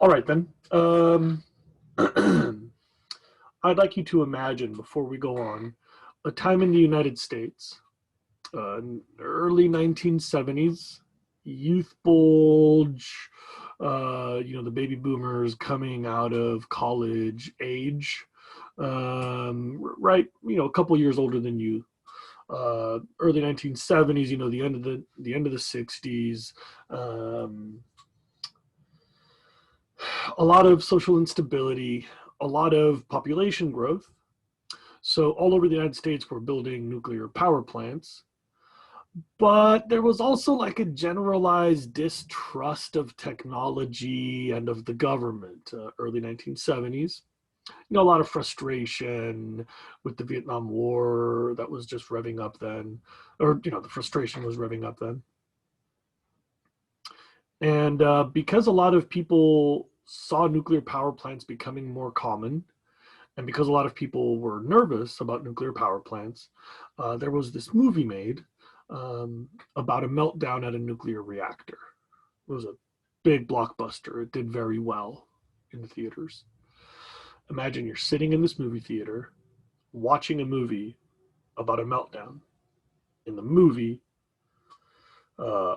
All right, then. I'd like you to imagine, before we go on, a time in the United States, early 1970s, youth bulge, the baby boomers coming out of college age, right, a couple years older than you. Early 1970s, the end of the 60s. A lot of social instability, a lot of population growth. So all over the United States, we're building nuclear power plants. But there was also like a generalized distrust of technology and of the government, early 1970s. A lot of frustration with the Vietnam War that was just revving up then, or, the frustration was revving up then. And because a lot of people saw nuclear power plants becoming more common, and because a lot of people were nervous about nuclear power plants, there was this movie made about a meltdown at a nuclear reactor. It was a big blockbuster. It did very well in the theaters. Imagine you're sitting in this movie theater watching a movie about a meltdown. In the movie,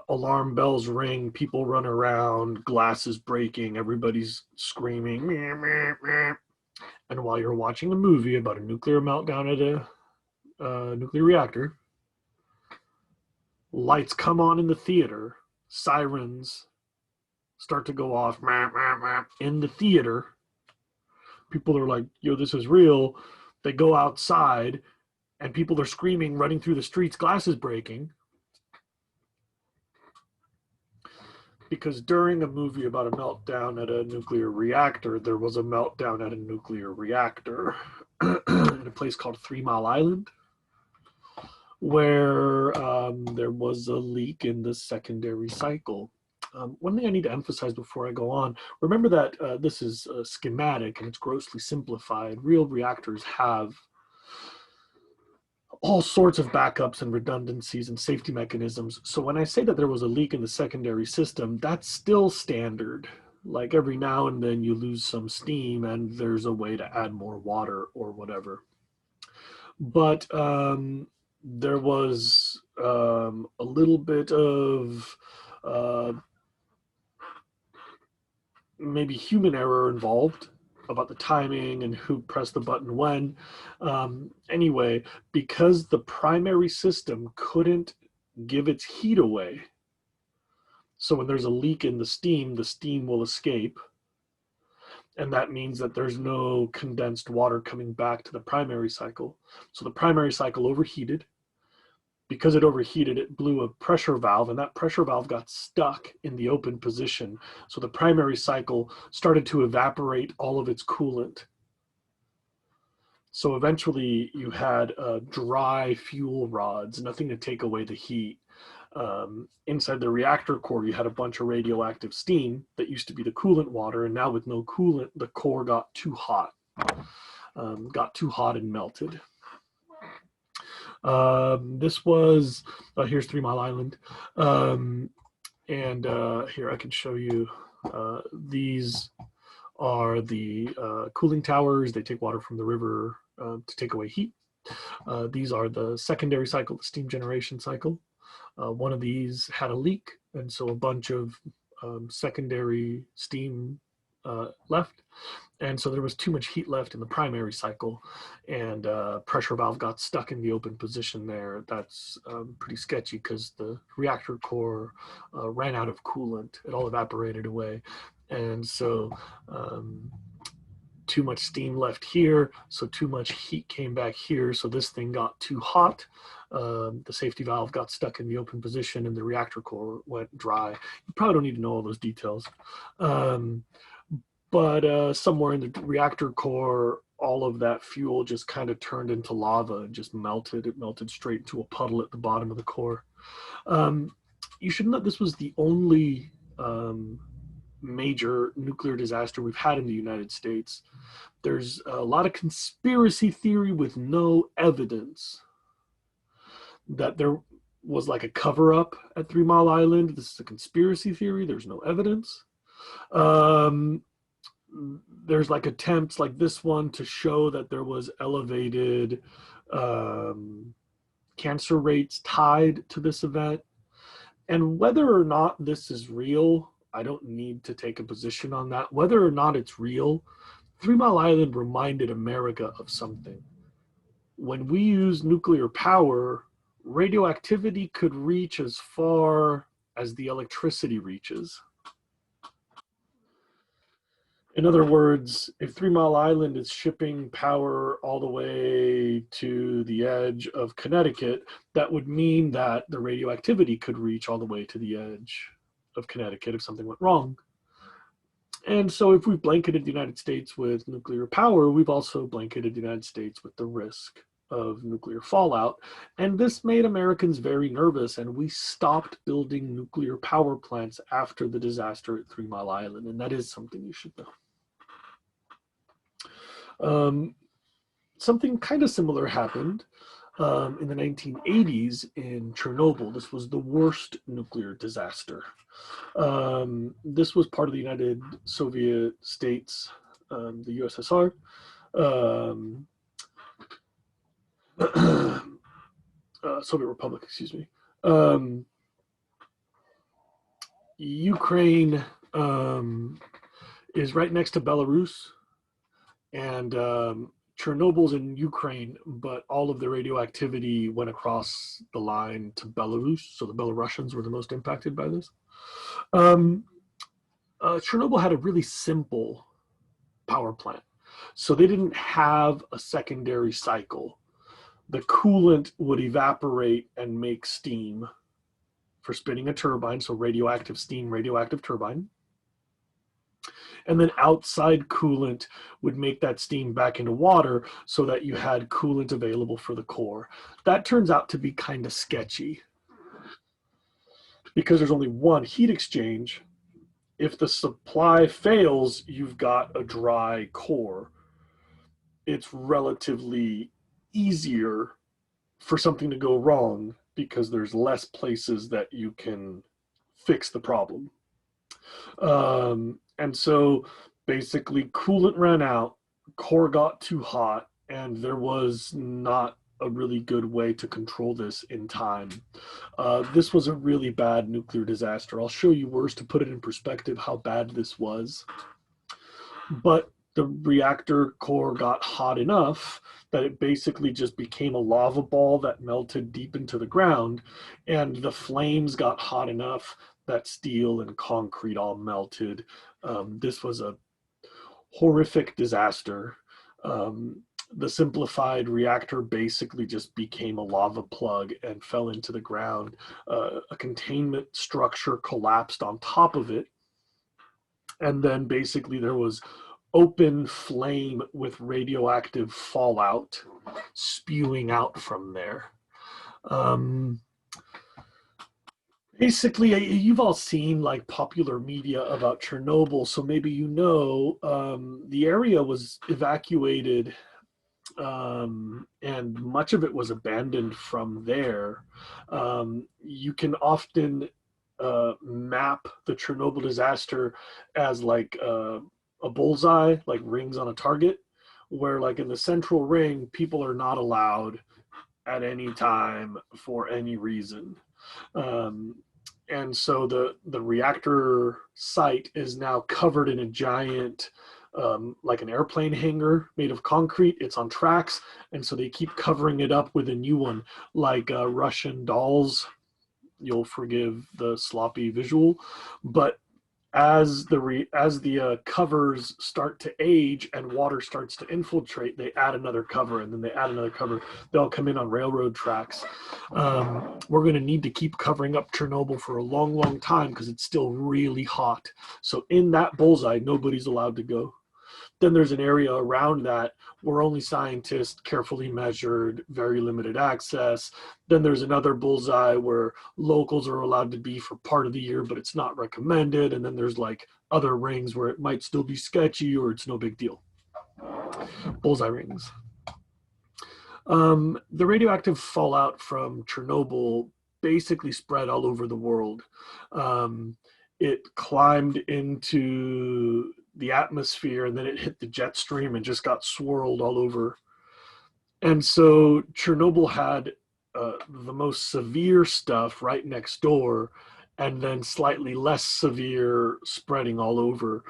alarm bells ring, people run around, glasses breaking, everybody's screaming. Meh, meh, meh. And while you're watching a movie about a nuclear meltdown at a nuclear reactor, lights come on in the theater, sirens start to go off in the theater. People are like, yo, this is real. They go outside and people are screaming, running through the streets, glasses breaking. Because during a movie about a meltdown at a nuclear reactor, there was a meltdown at a nuclear reactor in a place called 3 Mile Island, where there was a leak in the secondary cycle. One thing I need to emphasize before I go on, remember that this is a schematic and it's grossly simplified. Real reactors have all sorts of backups and redundancies and safety mechanisms. So when I say that there was a leak in the secondary system, that's still standard. Like every now and then you lose some steam and there's a way to add more water or whatever. But there was a little bit of maybe human error involved about the timing and who pressed the button when. Anyway, because the primary system couldn't give its heat away, so when there's a leak in the steam will escape. And that means that there's no condensed water coming back to the primary cycle. So the primary cycle overheated. Because it overheated, it blew a pressure valve, and that pressure valve got stuck in the open position. So the primary cycle started to evaporate all of its coolant. So eventually you had dry fuel rods, nothing to take away the heat. Inside the reactor core, you had a bunch of radioactive steam that used to be the coolant water, and now with no coolant, the core got too hot. And melted. This was, here's 3 Mile Island. Here I can show you, these are the cooling towers. They take water from the river to take away heat. These are the secondary cycle, the steam generation cycle. One of these had a leak, and so a bunch of secondary steam left. And so there was too much heat left in the primary cycle, and pressure valve got stuck in the open position there. That's pretty sketchy because the reactor core ran out of coolant. It all evaporated away. And so too much steam left here, so too much heat came back here, so this thing got too hot. The safety valve got stuck in the open position and the reactor core went dry. You probably don't need to know all those details. But somewhere in the reactor core, all of that fuel just kind of turned into lava and just melted. It melted straight into a puddle at the bottom of the core. You should know this was the only major nuclear disaster we've had in the United States. There's a lot of conspiracy theory with no evidence that there was like a cover-up at 3 Mile Island. This is a conspiracy theory. There's no evidence. there's like attempts like this one to show that there was elevated cancer rates tied to this event. And whether or not this is real, I don't need to take a position on that. Whether or not it's real, 3 Mile Island reminded America of something. When we use nuclear power, radioactivity could reach as far as the electricity reaches. In other words, if 3 Mile Island is shipping power all the way to the edge of Connecticut, that would mean that the radioactivity could reach all the way to the edge of Connecticut if something went wrong. And so if we've blanketed the United States with nuclear power, we've also blanketed the United States with the risk of nuclear fallout. And this made Americans very nervous, and we stopped building nuclear power plants after the disaster at 3 Mile Island. And that is something you should know. Something kind of similar happened in the 1980s in Chernobyl. This was the worst nuclear disaster. This was part of the United Soviet States, the USSR. Soviet Republic, excuse me. Ukraine is right next to Belarus, and Chernobyl's in Ukraine, but all of the radioactivity went across the line to Belarus, so the Belarusians were the most impacted by this. Chernobyl had a really simple power plant, so they didn't have a secondary cycle. The coolant would evaporate and make steam for spinning a turbine, so radioactive steam, radioactive turbine. And then outside coolant would make that steam back into water so that you had coolant available for the core. That turns out to be kind of sketchy because there's only one heat exchange. If the supply fails, you've got a dry core. It's relatively easier for something to go wrong because there's less places that you can fix the problem. And so basically coolant ran out, core got too hot, and there was not a really good way to control this in time. This was a really bad nuclear disaster. I'll show you words to put it in perspective how bad this was. But the reactor core got hot enough that it basically just became a lava ball that melted deep into the ground, and the flames got hot enough that steel and concrete all melted. This was a horrific disaster. The simplified reactor basically just became a lava plug and fell into the ground. A containment structure collapsed on top of it. And then basically there was open flame with radioactive fallout spewing out from there. Basically, you've all seen like popular media about Chernobyl, so maybe you know the area was evacuated and much of it was abandoned from there. You can often map the Chernobyl disaster as like a bullseye, like rings on a target, where like in the central ring, people are not allowed at any time for any reason. And so the reactor site is now covered in a giant, like an airplane hangar made of concrete. It's on tracks, and so they keep covering it up with a new one, like Russian dolls. You'll forgive the sloppy visual, but as the covers start to age and water starts to infiltrate, they add another cover, and then they add another cover. They'll come in on railroad tracks. We're going to need to keep covering up Chernobyl for a long, long time because it's still really hot. So in that bullseye, nobody's allowed to go. Then there's an area around that where only scientists carefully measured, very limited access. Then there's another bullseye where locals are allowed to be for part of the year, but it's not recommended. And then there's like other rings where it might still be sketchy or it's no big deal. Bullseye rings. The radioactive fallout from Chernobyl basically spread all over the world. It climbed into the atmosphere, and then it hit the jet stream and just got swirled all over. And so Chernobyl had the most severe stuff right next door, and then slightly less severe spreading all over.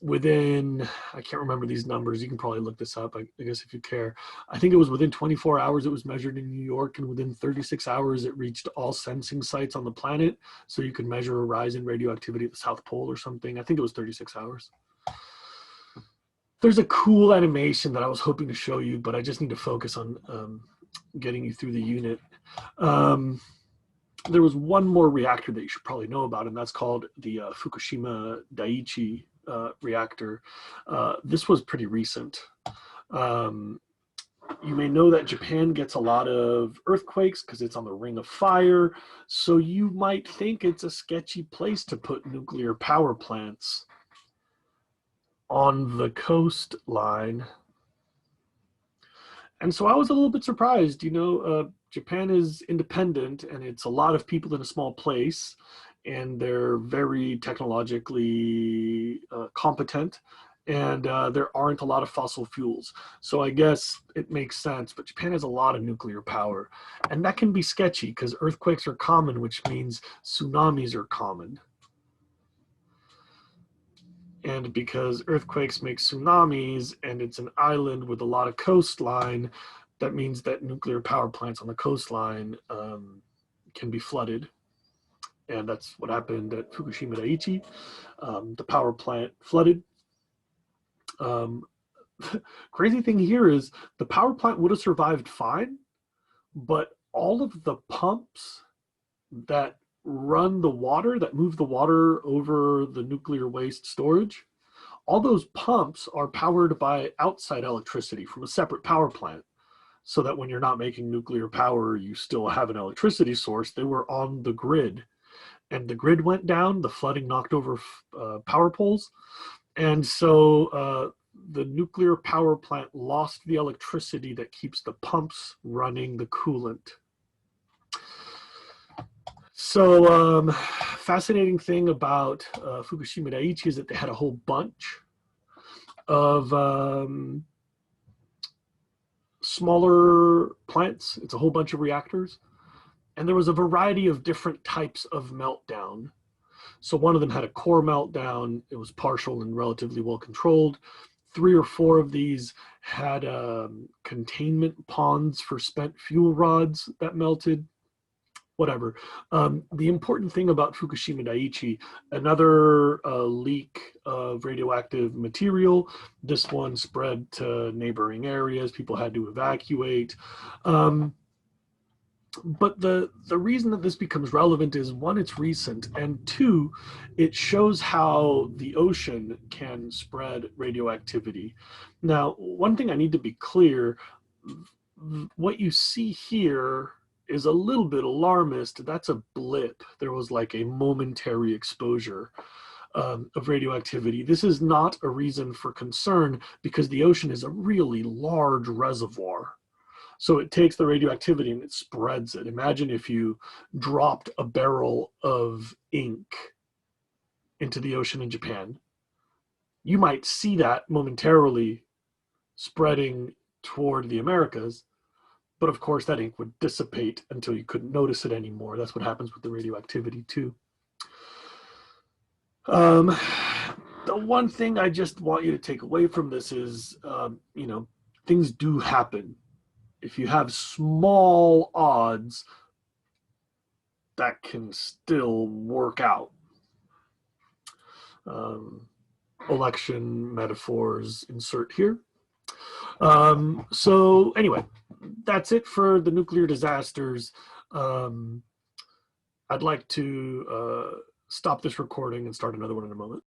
Within, I can't remember these numbers. You can probably look this up, I guess, if you care. I think it was within 24 hours it was measured in New York, and within 36 hours it reached all sensing sites on the planet. So you could measure a rise in radioactivity at the South Pole or something. I think it was 36 hours. There's a cool animation that I was hoping to show you, but I just need to focus on getting you through the unit. There was one more reactor that you should probably know about, and that's called the Fukushima Daiichi reactor. This was pretty recent. You may know that Japan gets a lot of earthquakes because it's on the Ring of Fire, so you might think it's a sketchy place to put nuclear power plants on the coastline. And so I was a little bit surprised. Japan is independent, and it's a lot of people in a small place, and they're very technologically competent, and there aren't a lot of fossil fuels. So I guess it makes sense, but Japan has a lot of nuclear power, and that can be sketchy because earthquakes are common, which means tsunamis are common. And because earthquakes make tsunamis, and it's an island with a lot of coastline, that means that nuclear power plants on the coastline can be flooded. And that's what happened at Fukushima Daiichi. The power plant flooded. Crazy thing here is the power plant would have survived fine, but all of the pumps that run the water, that move the water over the nuclear waste storage, all those pumps are powered by outside electricity from a separate power plant, so that when you're not making nuclear power, you still have an electricity source. They were on the grid, and the grid went down. The flooding knocked over power poles, and so the nuclear power plant lost the electricity that keeps the pumps running the coolant. So fascinating thing about Fukushima Daiichi is that they had a whole bunch of smaller plants. It's a whole bunch of reactors. And there was a variety of different types of meltdown. So one of them had a core meltdown. It was partial and relatively well controlled. 3 or 4 of these had containment ponds for spent fuel rods that melted. Whatever. The important thing about Fukushima Daiichi, another leak of radioactive material. This one spread to neighboring areas. People had to evacuate. But the reason that this becomes relevant is, 1, it's recent, and 2, it shows how the ocean can spread radioactivity. Now, one thing I need to be clear, what you see here is a little bit alarmist. That's a blip. There was like a momentary exposure of radioactivity. This is not a reason for concern because the ocean is a really large reservoir. So it takes the radioactivity and it spreads it. Imagine if you dropped a barrel of ink into the ocean in Japan. You might see that momentarily spreading toward the Americas, but of course that ink would dissipate until you couldn't notice it anymore. That's what happens with the radioactivity too. The one thing I just want you to take away from this is, things do happen. If you have small odds, that can still work out. Election metaphors insert here. So anyway, that's it for the nuclear disasters. I'd like to stop this recording and start another one in a moment.